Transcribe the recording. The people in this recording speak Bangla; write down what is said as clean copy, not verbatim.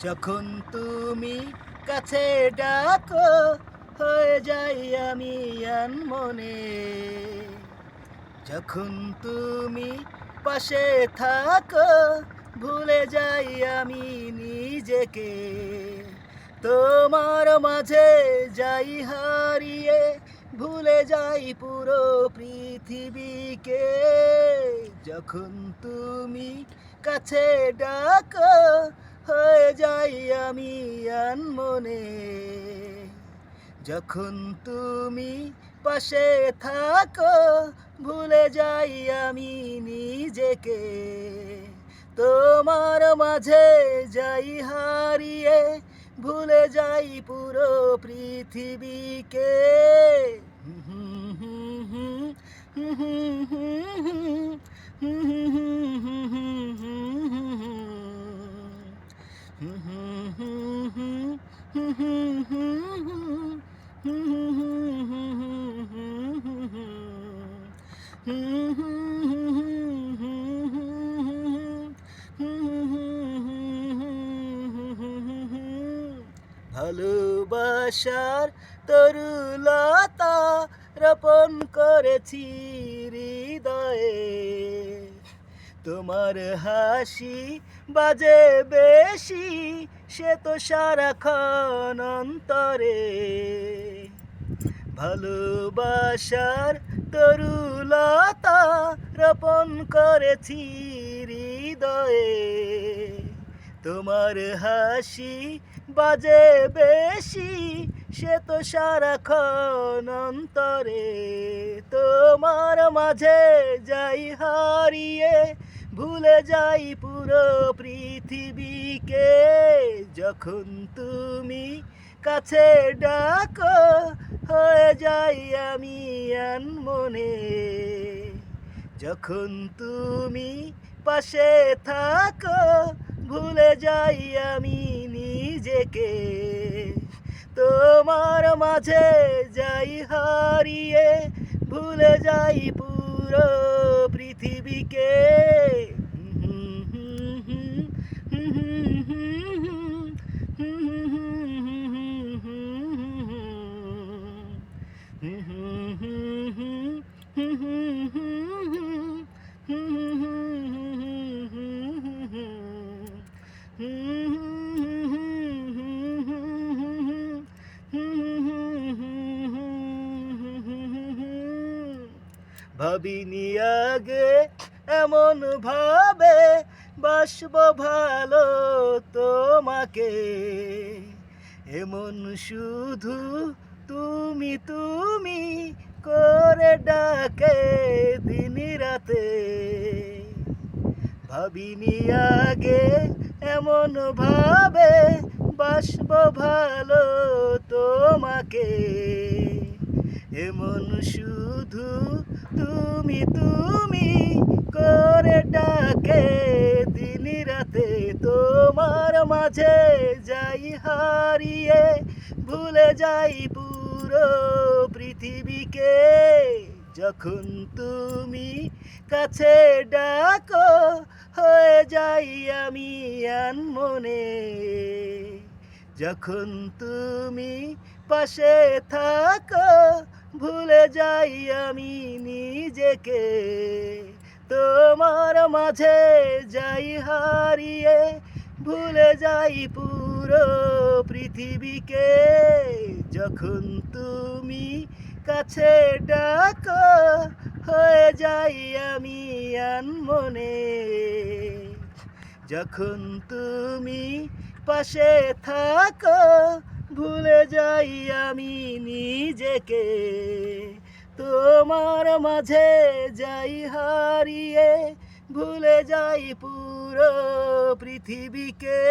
যখন তুমি কাছে ডাকো হয়ে যাই আমি আনমনে। যখন তুমি পাশে থাকো ভুলে যাই আমি নিজেকে। তোমার মাঝে যাই হারিয়ে ভুলে যাই পুরো পৃথিবীকে। যখন তুমি কাছে ডাকো হয়ে যাই আমি আনমনে। যখন তুমি পাশে থাকো ভুলে যাই আমি নিজেকে। তোমার মাঝে যাই হারিয়ে ভুলে যাই পুরো পৃথিবীকে। ভালোবাসার তরুলতা রোপণ করেছি হৃদয়ে। তোমার হাসি বাজে বেশি সে তো সারাক্ষণ অন্তরে। ভালোবাসার তরুলতা রোপণ করেছি হৃদয়ে। তোমার হাসি বাজে বেশি সে তো সারাক্ষণ অন্তরে। তোমার মাঝে যাই হারিয়ে ভুলে যাই পুরো পৃথিবীকে। যখন তুমি কাছে ডাকো হয়ে যাই আমি আনমনে। যখন তুমি পাশে থাকো ভুলে যাই আমি নিজেকে। তোমার মাঝে যাই হারিয়ে ভুলে যাই পুরো পৃথিবীকে। ভাবিনি আগে এমন ভাবে বাসব ভালো তোমাকে। এমন শুধু তুমি তুমি করে ডাকে দিন রাতে। ভাবিনি আগে এমন ভাবে বাসব ভালো তোমাকে। এমন শুধু তুমি তুমি করে ডাকে দিন রাতে। তোমার মাঝে যাই হারিয়ে ভুলে যাই পুরো পৃথিবীকে। যখন তুমি কাছে ডাকো হয়ে যাই আমি আনমনে। যখন তুমি পাশে থাকো ভুলে যাই আমি নিজেকে। তোমার মাঝে যাই হারিয়ে ভুলে যাই পুরো পৃথিবীকে। যখন তুমি কাছে ডাকো হয়ে যাই আমি আনমনে। যখন তুমি পাশে থাকো ভুলে যাই আমি নিজেকে। তোমার মাঝে যাই হারিয়ে ভুলে যাই পুরো পৃথিবীকে।